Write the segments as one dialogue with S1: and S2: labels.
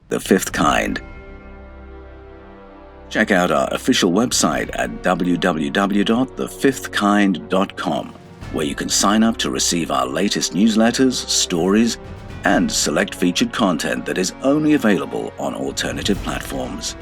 S1: The Fifth Kind. Check out our official website at www.thefifthkind.com, where you can sign up to receive our latest newsletters, stories, and select featured content that is only available on alternative platforms.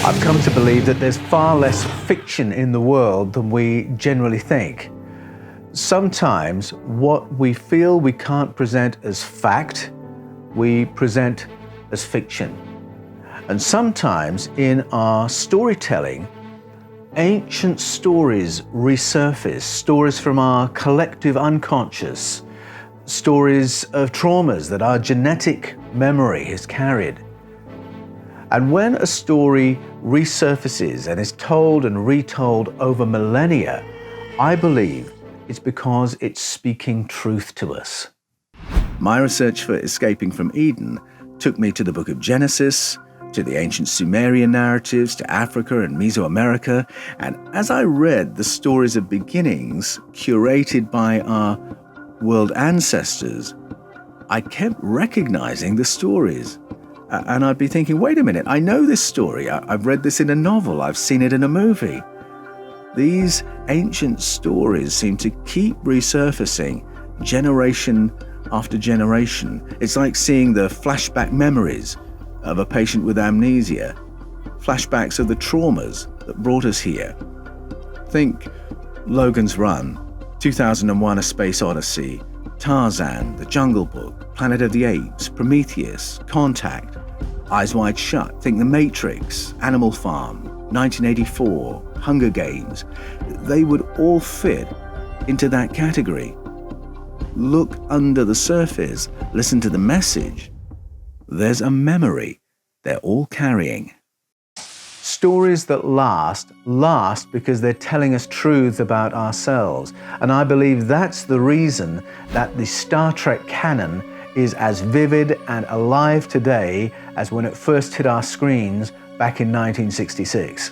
S2: I've come to believe that there's far less fiction in the world than we generally think. Sometimes what we feel we can't present as fact, we present as fiction. And sometimes in our storytelling, ancient stories resurface, stories from our collective unconscious, stories of traumas that our genetic memory has carried. And when a story resurfaces and is told and retold over millennia, I believe it's because it's speaking truth to us.
S1: My research for Escaping from Eden took me to the book of Genesis, to the ancient Sumerian narratives, to Africa and Mesoamerica, and as I read the stories of beginnings curated by our world ancestors, I kept recognizing the stories. And I'd be thinking, wait a minute, I know this story. I've read this in a novel. I've seen it in a movie. These ancient stories seem to keep resurfacing generation after generation. It's like seeing the flashback memories of a patient with amnesia, flashbacks of the traumas that brought us here. Think Logan's Run, 2001: A Space Odyssey, Tarzan, The Jungle Book, Planet of the Apes, Prometheus, Contact, Eyes Wide Shut, think The Matrix, Animal Farm, 1984, Hunger Games. They would all fit into that category. Look under the surface, listen to the message. There's a memory they're all carrying.
S2: Stories that last because they're telling us truths about ourselves. And I believe that's the reason that the Star Trek canon is as vivid and alive today as when it first hit our screens back in 1966.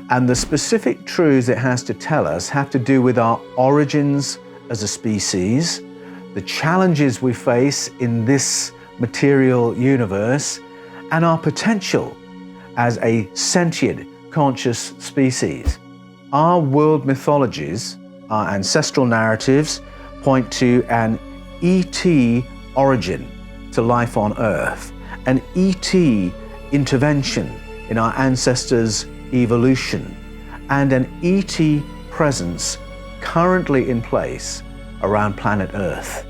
S2: And the specific truths it has to tell us have to do with our origins as a species, the challenges we face in this material universe, and our potential as a sentient, conscious species. Our world mythologies, our ancestral narratives, point to an ET origin to life on Earth, an ET intervention in our ancestors' evolution, and an ET presence currently in place around planet Earth.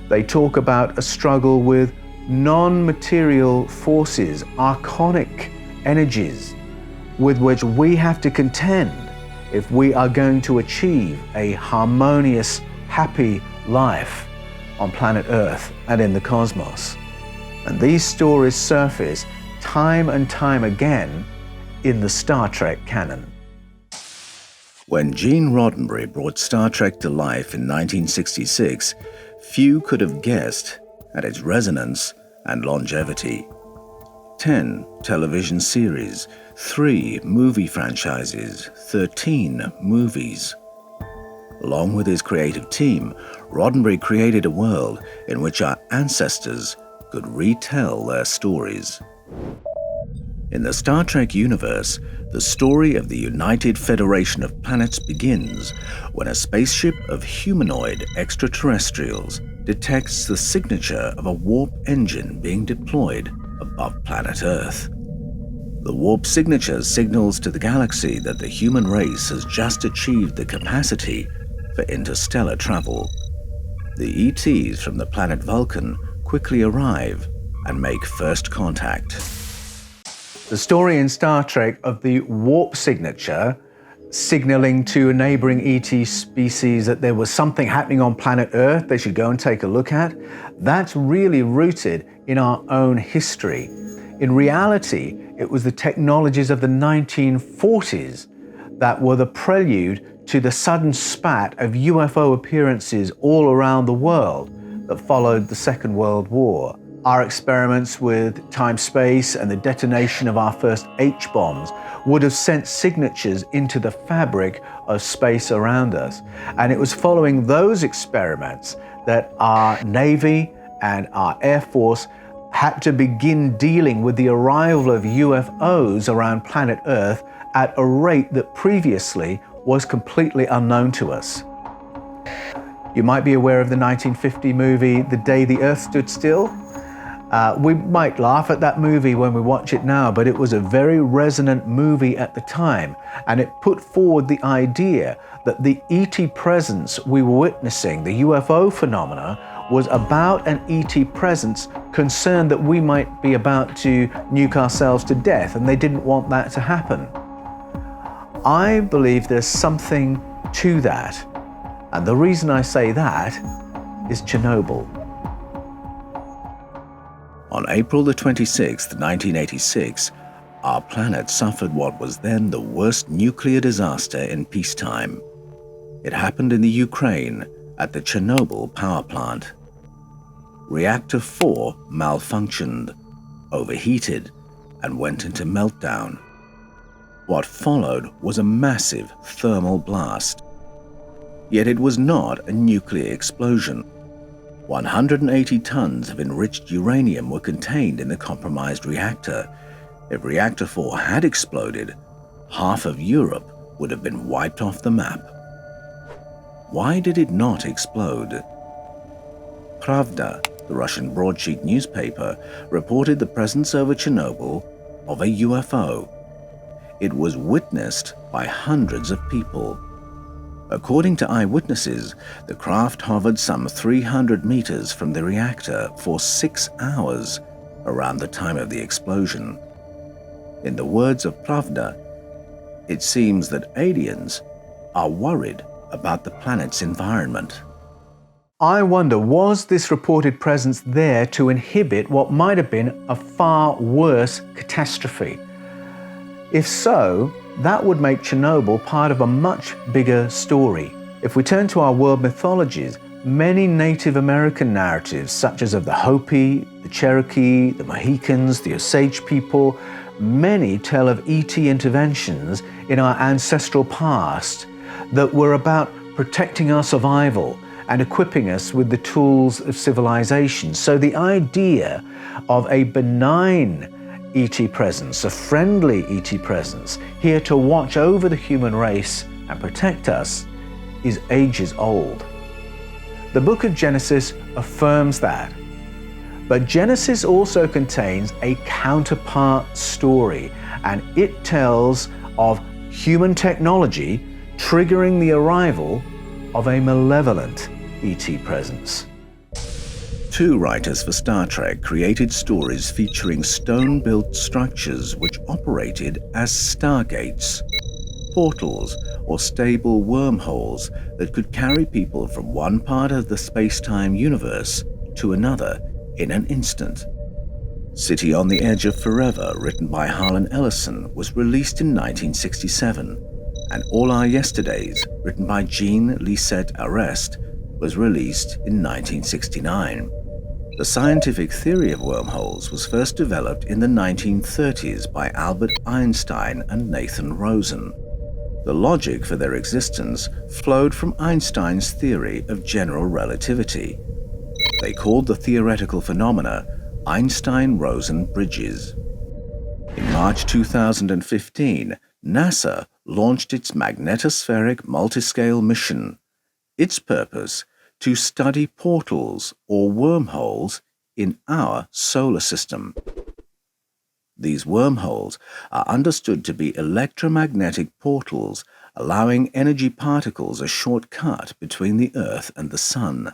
S2: They talk about a struggle with non-material forces, archonic energies, with which we have to contend if we are going to achieve a harmonious, happy life on planet Earth and in the cosmos. And these stories surface time and time again in the Star Trek canon.
S1: When Gene Roddenberry brought Star Trek to life in 1966, few could have guessed at its resonance and longevity. 10 television series, 3 movie franchises, 13 movies. Along with his creative team, Roddenberry created a world in which our ancestors could retell their stories. In the Star Trek universe, the story of the United Federation of Planets begins when a spaceship of humanoid extra-terrestrials detects the signature of a warp engine being deployed above planet Earth. The warp signature signals to the galaxy that the human race has just achieved the capacity for interstellar travel. The ETs from the planet Vulcan quickly arrive and make first contact.
S2: The story in Star Trek of the warp signature signaling to a neighboring ET species that there was something happening on planet Earth they should go and take a look at, that's really rooted in our own history. In reality, it was the technologies of the 1940s that were the prelude to the sudden spat of UFO appearances all around the world that followed the Second World War. Our experiments with time-space and the detonation of our first H-bombs would have sent signatures into the fabric of space around us. And it was following those experiments that our Navy and our Air Force had to begin dealing with the arrival of UFOs around planet Earth at a rate that previously was completely unknown to us. You might be aware of the 1950 movie The Day the Earth Stood Still. We might laugh at that movie when we watch it now, but it was a very resonant movie at the time, and it put forward the idea that the ET presence we were witnessing, the UFO phenomena, was about an ET presence concerned that we might be about to nuke ourselves to death, and they didn't want that to happen. I believe there's something to that, and the reason I say that is Chernobyl.
S1: On April the 26th, 1986, our planet suffered what was then the worst nuclear disaster in peacetime. It happened in the Ukraine at the Chernobyl power plant. Reactor 4 malfunctioned, overheated, and went into meltdown. What followed was a massive thermal blast. Yet it was not a nuclear explosion. 180 tons of enriched uranium were contained in the compromised reactor. If Reactor 4 had exploded, half of Europe would have been wiped off the map. Why did it not explode? Pravda, the Russian broadsheet newspaper, reported the presence over Chernobyl of a UFO. It was witnessed by hundreds of people. According to eyewitnesses, the craft hovered some 300 meters from the reactor for 6 hours around the time of the explosion. In the words of Pravda, it seems that aliens are worried about the planet's environment.
S2: I wonder, was this reported presence there to inhibit what might have been a far worse catastrophe? If so, that would make Chernobyl part of a much bigger story. If we turn to our world mythologies, many Native American narratives, such as of the Hopi, the Cherokee, the Mohicans, the Osage people, many tell of ET interventions in our ancestral past that were about protecting our survival and equipping us with the tools of civilization. So the idea of a benign ET presence, a friendly ET presence, here to watch over the human race and protect us, is ages old. The book of Genesis affirms that. But Genesis also contains a counterpart story, and it tells of human technology triggering the arrival of a malevolent ET presence.
S1: 2 writers for Star Trek created stories featuring stone-built structures which operated as stargates, portals or stable wormholes that could carry people from one part of the space-time universe to another in an instant. City on the Edge of Forever, written by Harlan Ellison, was released in 1967, and All Our Yesterdays, written by Jean Lisette Arrest, was released in 1969. The scientific theory of wormholes was first developed in the 1930s by Albert Einstein and Nathan Rosen. The logic for their existence flowed from Einstein's theory of general relativity. They called the theoretical phenomena Einstein-Rosen bridges. In March 2015, NASA launched its magnetospheric multiscale mission. Its purpose: to study portals or wormholes in our solar system. These wormholes are understood to be electromagnetic portals, allowing energy particles a shortcut between the Earth and the Sun.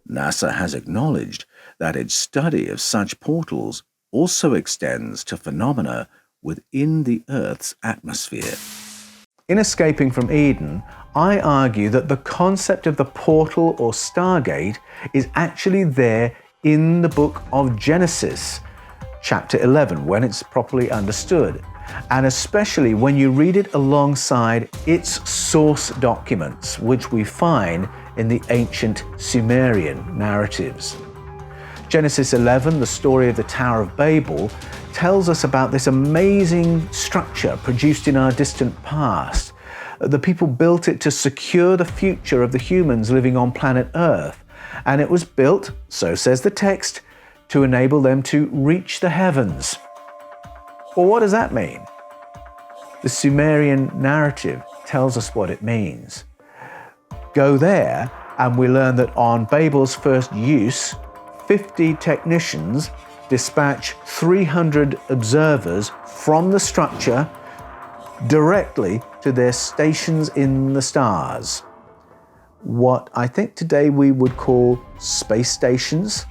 S1: NASA has acknowledged that its study of such portals also extends to phenomena within the Earth's atmosphere.
S2: In Escaping from Eden, I argue that the concept of the portal or stargate is actually there in the book of Genesis, chapter 11, when it's properly understood. and especially when you read it alongside its source documents, which we find in the ancient Sumerian narratives. Genesis 11, the story of the Tower of Babel, tells us about this amazing structure produced in our distant past. The people built it to secure the future of the humans living on planet Earth, and it was built, so says the text, to enable them to reach the heavens. Well, what does that mean? The Sumerian narrative tells us what it means. Go there, and we learn that on Babel's first use, 50 technicians dispatch 300 observers from the structure directly to their stations in the stars. What I think today we would call space stations.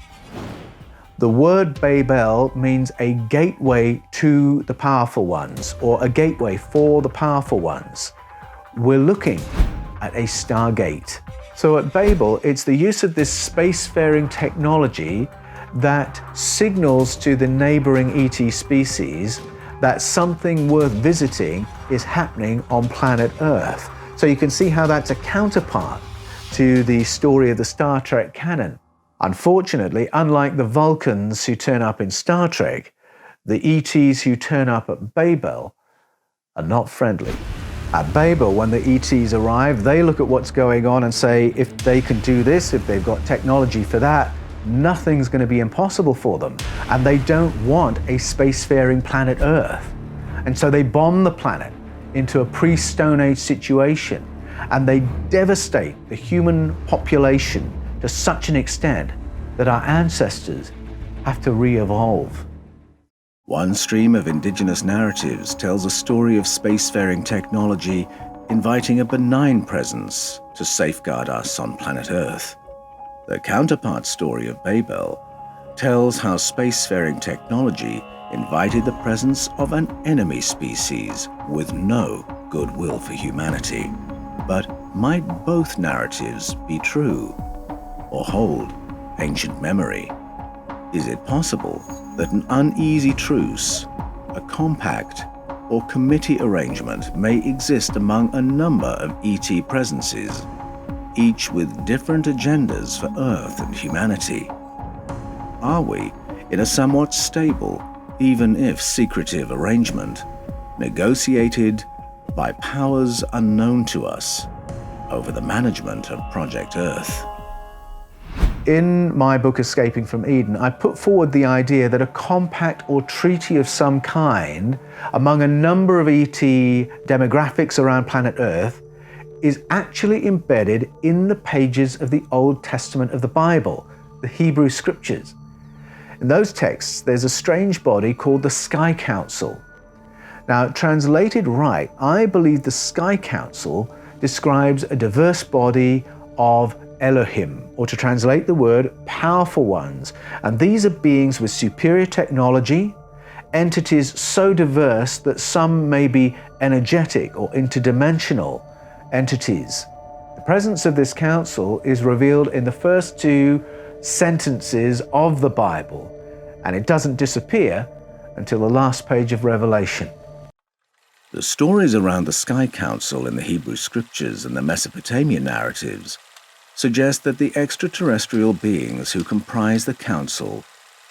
S2: The word Babel means a gateway to the powerful ones, or a gateway for the powerful ones. We're looking at a stargate. So at Babel, it's the use of this spacefaring technology that signals to the neighboring ET species that something worth visiting is happening on planet Earth. So you can see how that's a counterpart to the story of the Star Trek canon. Unfortunately, unlike the Vulcans who turn up in Star Trek, the ETs who turn up at Babel are not friendly. At Babel, when the ETs arrive, they look at what's going on and say, if they can do this, if they've got technology for that, nothing's going to be impossible for them. And they don't want a spacefaring planet Earth. And so they bomb the planet into a pre-Stone Age situation, and they devastate the human population to such an extent that our ancestors have to re-evolve.
S1: One stream of indigenous narratives tells a story of spacefaring technology inviting a benign presence to safeguard us on planet Earth. The counterpart story of Babel tells how spacefaring technology invited the presence of an enemy species with no goodwill for humanity. But might both narratives be true or hold ancient memory? Is it possible that an uneasy truce, a compact, or committee arrangement may exist among a number of ET presences, each with different agendas for Earth and humanity? Are we in a somewhat stable, even if secretive arrangement, negotiated by powers unknown to us over the management of Project Earth?
S2: In my book, Escaping from Eden, I put forward the idea that a compact or treaty of some kind among a number of ET demographics around planet Earth is actually embedded in the pages of the Old Testament of the Bible, the Hebrew Scriptures. In those texts, there's a strange body called the Sky Council. Now, translated right, I believe the Sky Council describes a diverse body of Elohim, or to translate the word, powerful ones. And these are beings with superior technology, entities so diverse that some may be energetic or interdimensional entities. The presence of this council is revealed in the first two sentences of the Bible, and it doesn't disappear until the last page of Revelation.
S1: The stories around the Sky Council in the Hebrew Scriptures and the Mesopotamian narratives suggest that the extraterrestrial beings who comprise the council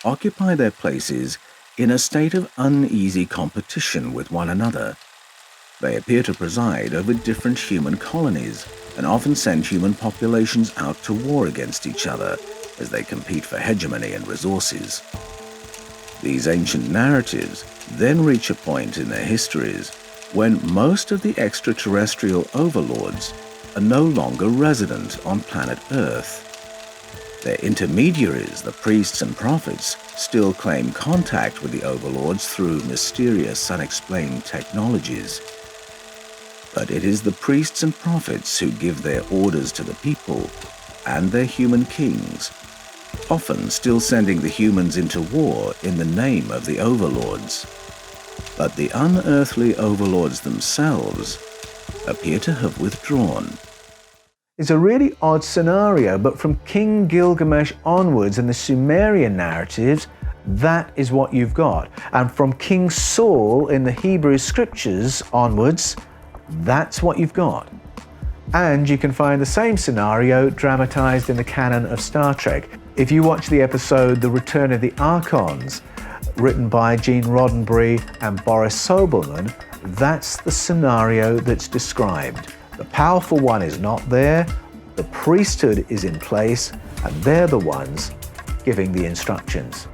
S1: occupy their places in a state of uneasy competition with one another. They appear to preside over different human colonies and often send human populations out to war against each other as they compete for hegemony and resources. These ancient narratives then reach a point in their histories when most of the extraterrestrial overlords are no longer resident on planet Earth. Their intermediaries, the priests and prophets, still claim contact with the overlords through mysterious, unexplained technologies. But it is the priests and prophets who give their orders to the people and their human kings, often still sending the humans into war in the name of the overlords. But the unearthly overlords themselves appear to have withdrawn.
S2: It's a really odd scenario, but from King Gilgamesh onwards in the Sumerian narratives, That is what you've got. And from King Saul in the Hebrew scriptures onwards, that's what you've got. And you can find the same scenario dramatized in the canon of Star Trek. If you watch the episode The Return of the Archons, written by Gene Roddenberry and Boris Sobelman, that's the scenario that's described. The powerful one is not there, the priesthood is in place, and they're the ones giving the instructions.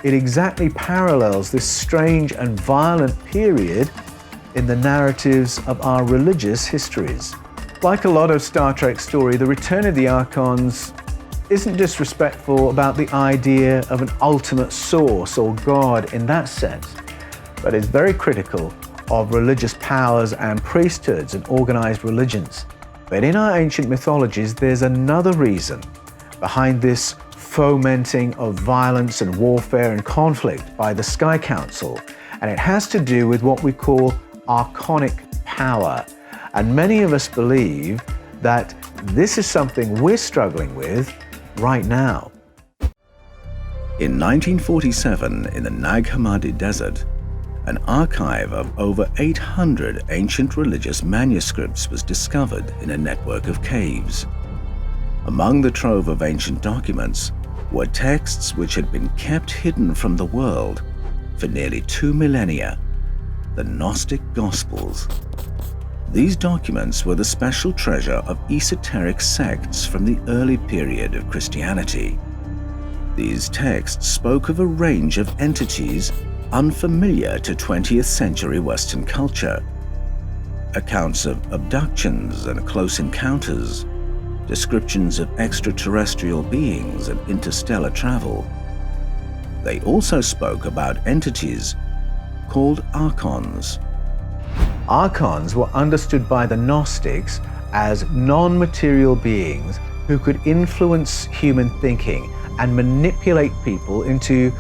S2: It exactly parallels this strange and violent period in the narratives of our religious histories. Like a lot of Star Trek story, The Return of the Archons isn't disrespectful about the idea of an ultimate source or God in that sense, but is very critical of religious powers and priesthoods and organized religions. But in our ancient mythologies, there's another reason behind this fomenting of violence and warfare and conflict by the Sky Council, and it has to do with what we call archonic power. And many of us believe that this is something we're struggling with right now.
S1: In 1947, in the Nag Hammadi Desert, an archive of over 800 ancient religious manuscripts was discovered in a network of caves. Among the trove of ancient documents were texts which had been kept hidden from the world for nearly 2 millennia, the Gnostic Gospels. These documents were the special treasure of esoteric sects from the early period of Christianity. These texts spoke of a range of entities unfamiliar to 20th century Western culture. Accounts of abductions and close encounters, descriptions of extra-terrestrial beings and interstellar travel. They also spoke about entities called Archons.
S2: Archons were understood by the Gnostics as non-material beings who could influence human thinking and manipulate people into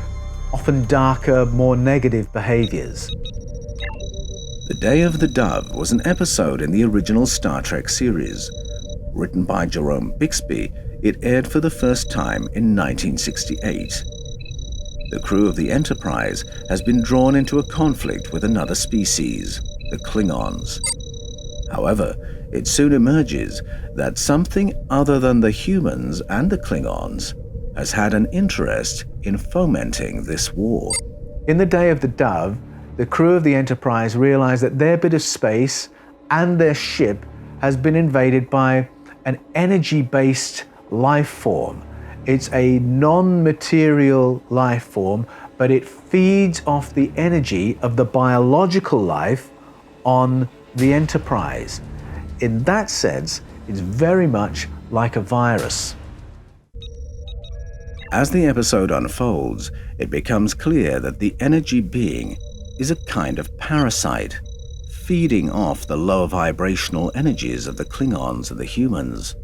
S2: often darker, more negative behaviors.
S1: The Day of the Dove was an episode in the original Star Trek series. Written by Jerome Bixby, it aired for the first time in 1968. The crew of the Enterprise has been drawn into a conflict with another species, the Klingons. However, it soon emerges that something other than the humans and the Klingons has had an interest in fomenting this war.
S2: In the Day of the Dove, the crew of the Enterprise realize that their bit of space and their ship has been invaded by an energy-based life form. It's a non-material life form, but it feeds off the energy of the biological life on the Enterprise. In that sense, it's very much like a virus.
S1: As the episode unfolds, it becomes clear that the energy being is a kind of parasite, feeding off the lower vibrational energies of the Klingons and the humans.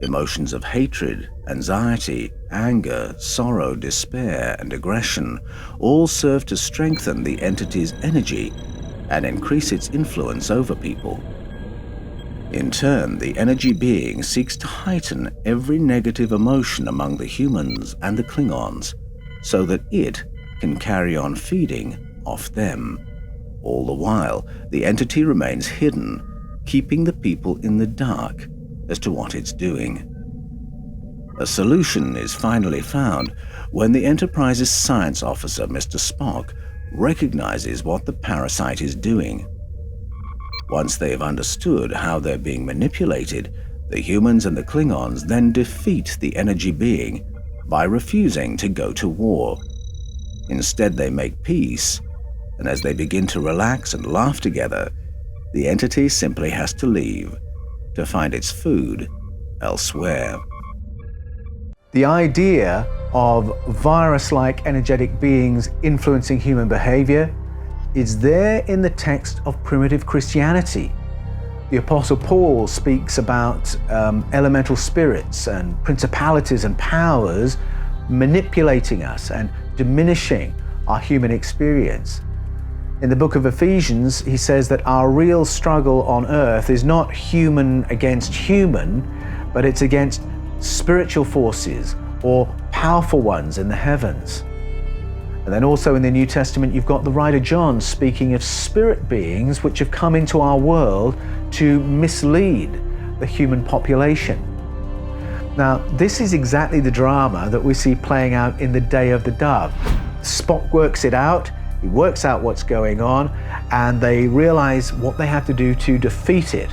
S1: Emotions of hatred, anxiety, anger, sorrow, despair, and aggression all serve to strengthen the entity's energy and increase its influence over people. In turn, the energy being seeks to heighten every negative emotion among the humans and the Klingons so that it can carry on feeding off them. All the while, the entity remains hidden, keeping the people in the dark as to what it's doing. A solution is finally found when the Enterprise's science officer, Mr. Spock, recognizes what the parasite is doing. Once they have understood how they're being manipulated, the humans and the Klingons then defeat the energy being by refusing to go to war. Instead, they make peace, and as they begin to relax and laugh together, the entity simply has to leave to find its food elsewhere.
S2: The idea of virus-like energetic beings influencing human behavior is there in the text of primitive Christianity. The Apostle Paul speaks about elemental spirits and principalities and powers manipulating us and diminishing our human experience. In the book of Ephesians, he says that our real struggle on earth is not human against human, but it's against spiritual forces or powerful ones in the heavens. And then also in the New Testament, you've got the writer John speaking of spirit beings which have come into our world to mislead the human population. Now, this is exactly the drama that we see playing out in the Day of the Dove. Spock works it out, he works out what's going on, and they realize what they have to do to defeat it.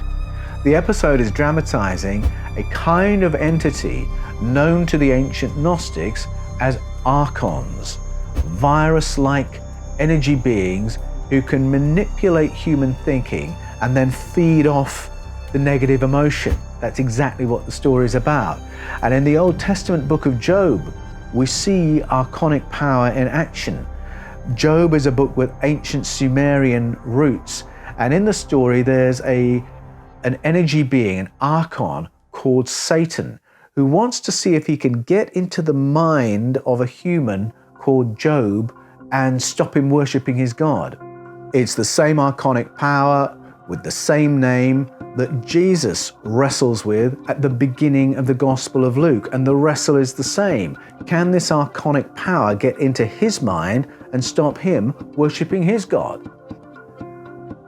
S2: The episode is dramatizing a kind of entity known to the ancient Gnostics as Archons, virus-like energy beings who can manipulate human thinking and then feed off the negative emotion. That's exactly what the story is about. And in the Old Testament book of Job, we see archonic power in action. Job is a book with ancient Sumerian roots, and in the story there's an energy being, an archon called Satan, who wants to see if he can get into the mind of a human called Job and stop him worshipping his God. It's the same archonic power with the same name that Jesus wrestles with at the beginning of the Gospel of Luke, and the wrestle is the same. Can this archonic power get into his mind and stop him worshipping his God?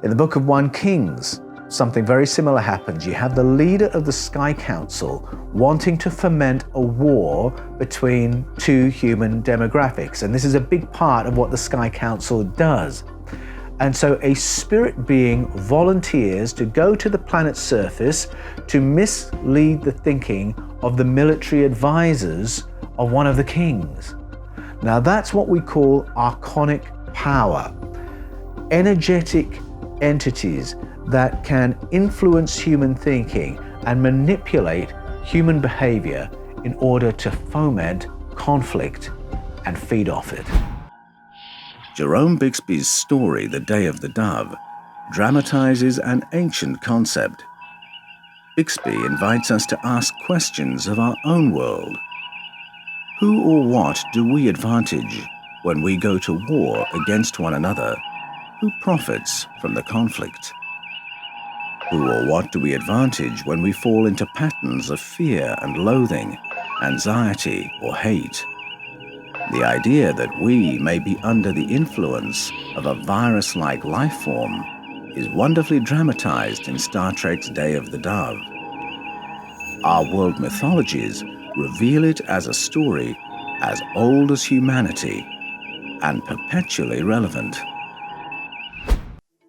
S2: In the book of 1 Kings, something very similar happens. You have the leader of the Sky Council wanting to foment a war between two human demographics, and this is a big part of what the Sky Council does. And so a spirit being volunteers to go to the planet's surface to mislead the thinking of the military advisors of one of the kings. Now that's what we call archonic power. Energetic entities that can influence human thinking and manipulate human behavior in order to foment conflict and feed off it.
S1: Jerome Bixby's story, The Day of the Dove, dramatizes an ancient concept. Bixby invites us to ask questions of our own world. Who or what do we advantage when we go to war against one another? Who profits from the conflict? Who or what do we advantage when we fall into patterns of fear and loathing, anxiety or hate? The idea that we may be under the influence of a virus-like life form is wonderfully dramatized in Star Trek's Day of the Dove. Our world mythologies reveal it as a story as old as humanity and perpetually relevant.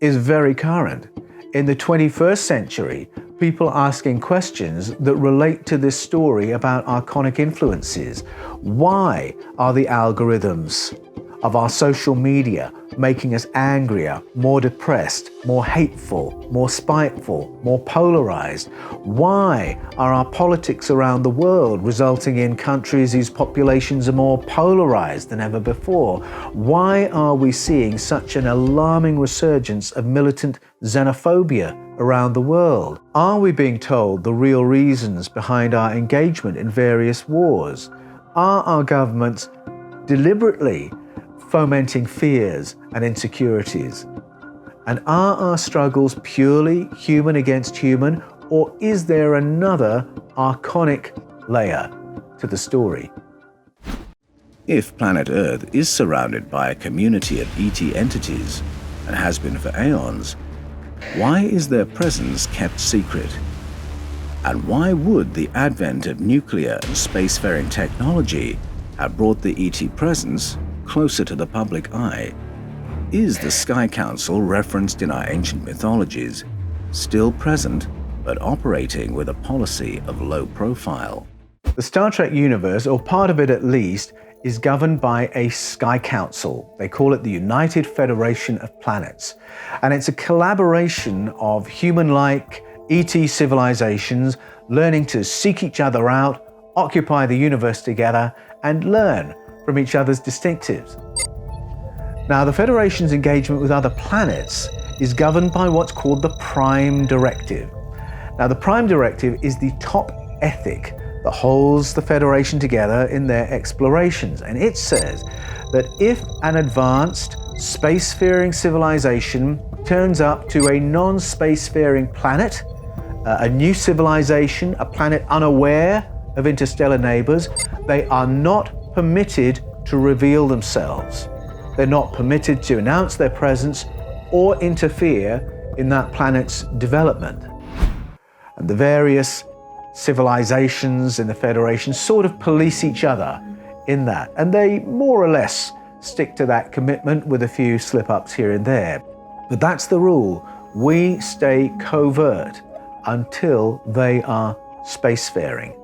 S2: Is very current. In the 21st century, people asking questions that relate to this story about archonic influences. Why are the algorithms of our social media making us angrier, more depressed, more hateful, more spiteful, more polarized? Why are our politics around the world resulting in countries whose populations are more polarized than ever before? Why are we seeing such an alarming resurgence of militant xenophobia around the world? Are we being told the real reasons behind our engagement in various wars? Are our governments deliberately fomenting fears and insecurities? And are our struggles purely human against human, or is there another archonic layer to the story?
S1: If planet Earth is surrounded by a community of ET entities, and has been for aeons, why is their presence kept secret? And why would the advent of nuclear and spacefaring technology have brought the ET presence closer to the public eye? Is the Sky Council referenced in our ancient mythologies still present but operating with a policy of low profile?
S2: The Star Trek universe, or part of it at least, is governed by a Sky Council. They call it the United Federation of Planets. And it's a collaboration of human-like ET civilizations learning to seek each other out, occupy the universe together, and learn from each other's distinctives. Now, the Federation's engagement with other planets is governed by what's called the Prime Directive. Now, the Prime Directive is the top ethic that holds the Federation together in their explorations. And it says that if an advanced spacefaring civilization turns up to a non-spacefaring planet, a new civilization, a planet unaware of interstellar neighbors, they are not permitted to reveal themselves. They're not permitted to announce their presence or interfere in that planet's development. And the various civilizations in the Federation sort of police each other in that, and they more or less stick to that commitment with a few slip-ups here and there. But that's the rule. We stay covert until they are spacefaring.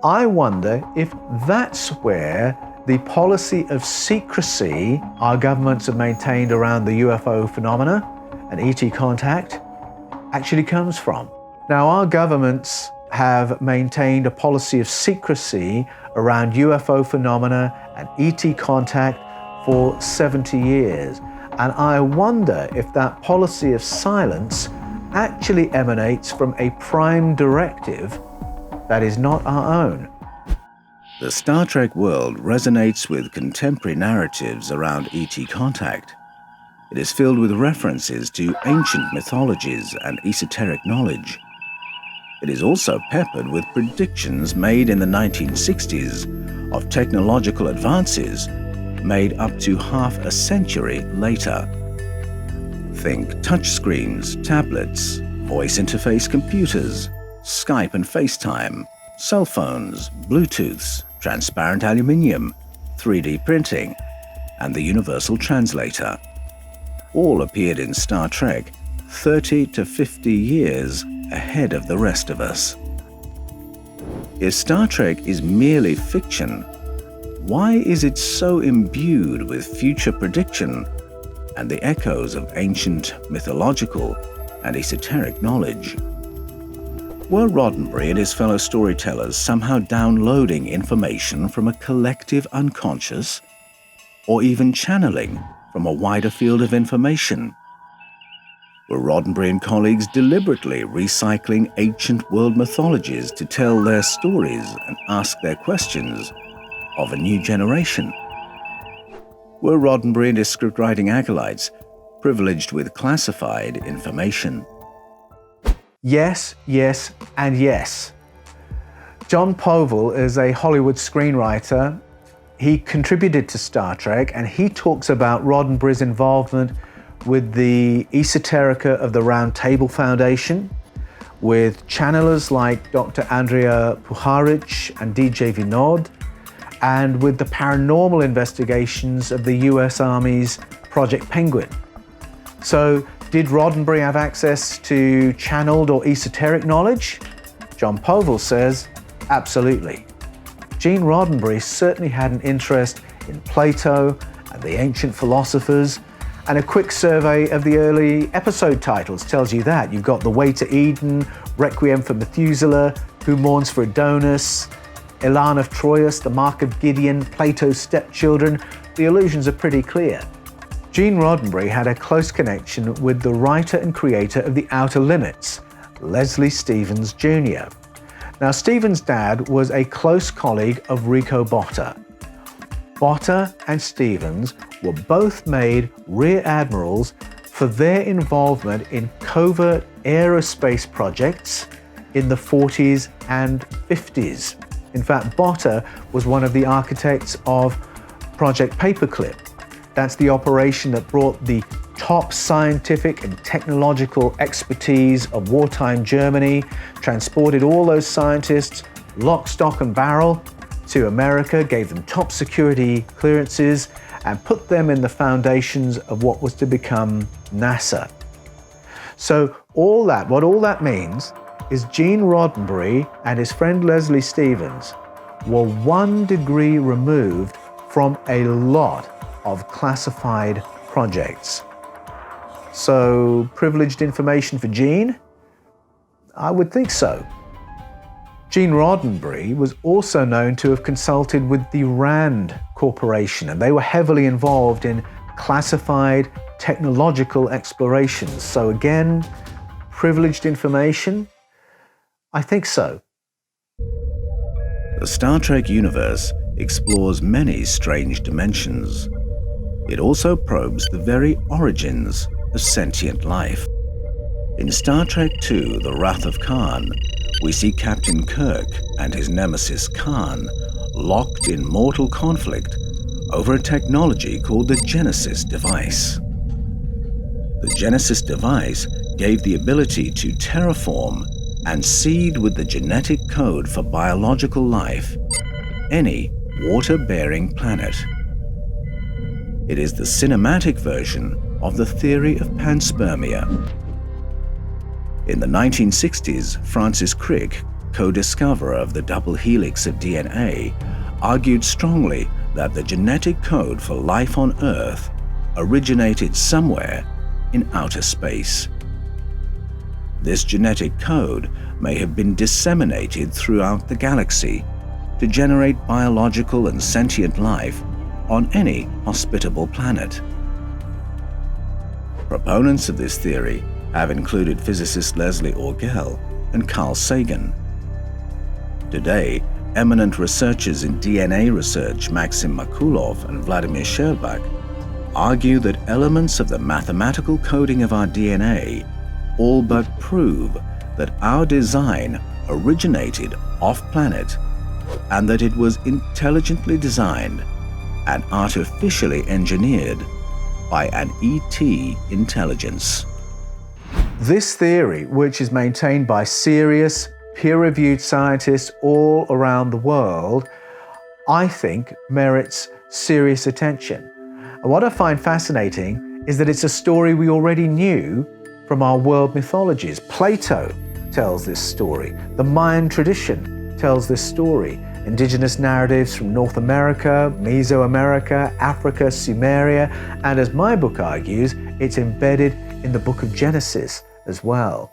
S2: I wonder if that's where the policy of secrecy our governments have maintained around the UFO phenomena and ET contact actually comes from. Now, our governments have maintained a policy of secrecy around UFO phenomena and ET contact for 70 years. And I wonder if that policy of silence actually emanates from a prime directive that is not our own.
S1: The Star Trek world resonates with contemporary narratives around ET contact. It is filled with references to ancient mythologies and esoteric knowledge. It is also peppered with predictions made in the 1960s of technological advances made up to half a century later. Think touchscreens, tablets, voice interface computers, Skype and FaceTime, cell phones, Bluetooths, transparent aluminium, 3D printing, and the universal translator. All appeared in Star Trek 30 to 50 years ahead of the rest of us. If Star Trek is merely fiction, why is it so imbued with future prediction and the echoes of ancient mythological and esoteric knowledge? Were Roddenberry and his fellow storytellers somehow downloading information from a collective unconscious, or even channeling from a wider field of information? Were Roddenberry and colleagues deliberately recycling ancient world mythologies to tell their stories and ask their questions of a new generation? Were Roddenberry and his scriptwriting acolytes privileged with classified information?
S2: Yes, yes, and yes. John Povell is a Hollywood screenwriter. He contributed to Star Trek, and he talks about Roddenberry's involvement with the esoterica of the Round Table Foundation, with channelers like Dr. Andrea Puharich and DJ Vinod, and with the paranormal investigations of the US Army's Project Penguin. So, did Roddenberry have access to channeled or esoteric knowledge? John Povell says, absolutely. Gene Roddenberry certainly had an interest in Plato and the ancient philosophers, and a quick survey of the early episode titles tells you that. You've got The Way to Eden, Requiem for Methuselah, Who Mourns for Adonis, Elan of Troyes, The Mark of Gideon, Plato's Stepchildren. The allusions are pretty clear. Gene Roddenberry had a close connection with the writer and creator of The Outer Limits, Leslie Stevens Jr. Now, Stevens' dad was a close colleague of Rico Botta. Botta and Stevens were both made rear admirals for their involvement in covert aerospace projects in the 40s and 50s. In fact, Botta was one of the architects of Project Paperclip. That's the operation that brought the top scientific and technological expertise of wartime Germany, transported all those scientists, lock, stock, and barrel, to America, gave them top security clearances, and put them in the foundations of what was to become NASA. So what all that means is Gene Roddenberry and his friend Leslie Stevens were 1 degree removed from a lot of classified projects. So, privileged information for Gene? I would think so. Gene Roddenberry was also known to have consulted with the RAND Corporation, and they were heavily involved in classified technological explorations. So again, privileged information? I think so.
S1: The Star Trek universe explores many strange dimensions. It also probes the very origins of sentient life. In Star Trek II, The Wrath of Khan, we see Captain Kirk and his nemesis Khan locked in mortal conflict over a technology called the Genesis device. The Genesis device gave the ability to terraform and seed with the genetic code for biological life any water-bearing planet. It is the cinematic version of the theory of panspermia. In the 1960s, Francis Crick, co-discoverer of the double helix of DNA, argued strongly that the genetic code for life on Earth originated somewhere in outer space. This genetic code may have been disseminated throughout the galaxy to generate biological and sentient life on any hospitable planet. Proponents of this theory have included physicist Leslie Orgel and Carl Sagan. Today, eminent researchers in DNA research Maxim Makulov and Vladimir Sherbak argue that elements of the mathematical coding of our DNA all but prove that our design originated off-planet and that it was intelligently designed and artificially engineered by an ET intelligence.
S2: This theory, which is maintained by serious, peer-reviewed scientists all around the world, I think merits serious attention. And what I find fascinating is that it's a story we already knew from our world mythologies. Plato tells this story. The Mayan tradition tells this story. Indigenous narratives from North America, Mesoamerica, Africa, Sumeria, and as my book argues, it's embedded in the book of Genesis as well.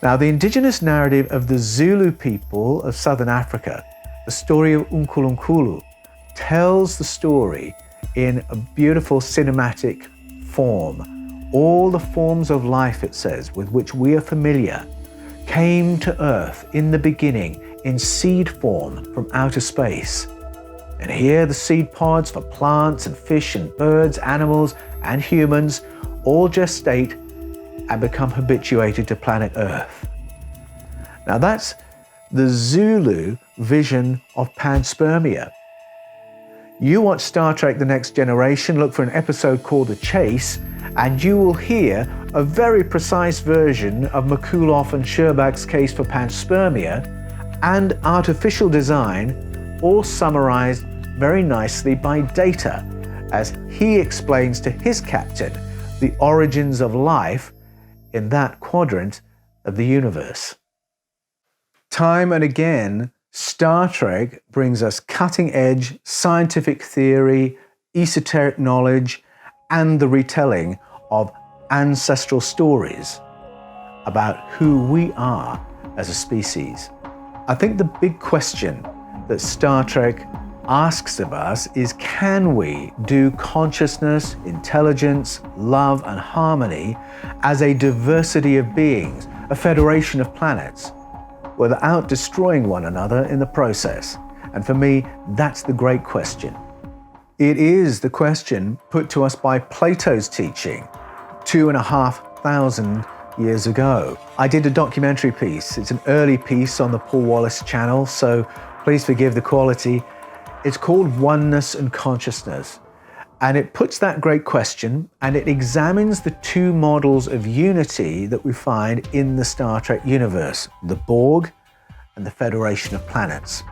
S2: Now, the indigenous narrative of the Zulu people of Southern Africa, the story of Unkulunkulu, tells the story in a beautiful cinematic form. All the forms of life, it says, with which we are familiar, came to Earth in the beginning in seed form from outer space. And here the seed pods for plants and fish and birds, animals and humans all gestate and become habituated to planet Earth. Now that's the Zulu vision of panspermia. You watch Star Trek The Next Generation, look for an episode called The Chase, and you will hear a very precise version of Makulov and Sherbak's case for panspermia and artificial design, all summarized very nicely by Data, as he explains to his captain the origins of life in that quadrant of the universe. Time and again, Star Trek brings us cutting-edge scientific theory, esoteric knowledge, and the retelling of ancestral stories about who we are as a species. I think the big question that Star Trek asks of us is, can we do consciousness, intelligence, love, and harmony as a diversity of beings, a federation of planets, without destroying one another in the process? And for me, that's the great question. It is the question put to us by Plato's teaching 2,500 years ago. I did a documentary piece. It's an early piece on the Paul Wallis channel, so please forgive the quality. It's called Oneness and Consciousness. And it puts that great question, and it examines the two models of unity that we find in the Star Trek universe, the Borg and the Federation of Planets.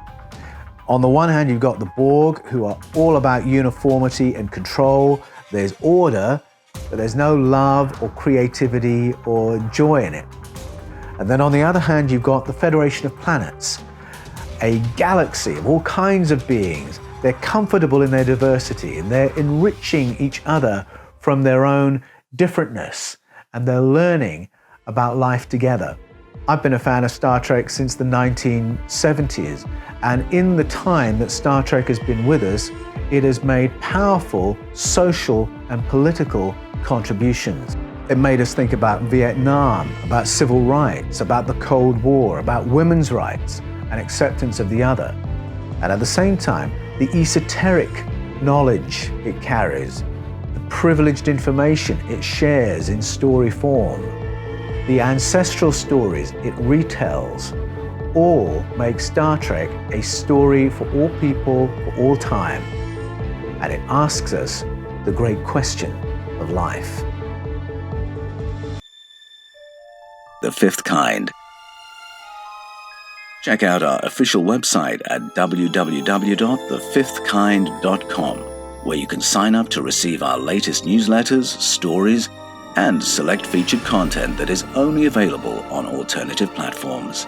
S2: On the one hand, you've got the Borg, who are all about uniformity and control. There's order, but there's no love or creativity or joy in it. And then on the other hand, you've got the Federation of Planets, a galaxy of all kinds of beings. They're comfortable in their diversity, and they're enriching each other from their own differentness, and they're learning about life together. I've been a fan of Star Trek since the 1970s, and in the time that Star Trek has been with us, it has made powerful social and political contributions. It made us think about Vietnam, about civil rights, about the Cold War, about women's rights and acceptance of the other. And at the same time, the esoteric knowledge it carries, the privileged information it shares in story form, the ancestral stories it retells, all make Star Trek a story for all people, for all time. and it asks us the great question of life.
S1: The Fifth Kind. Check out our official website at www.thefifthkind.com, where you can sign up to receive our latest newsletters, stories, and select featured content that is only available on alternative platforms.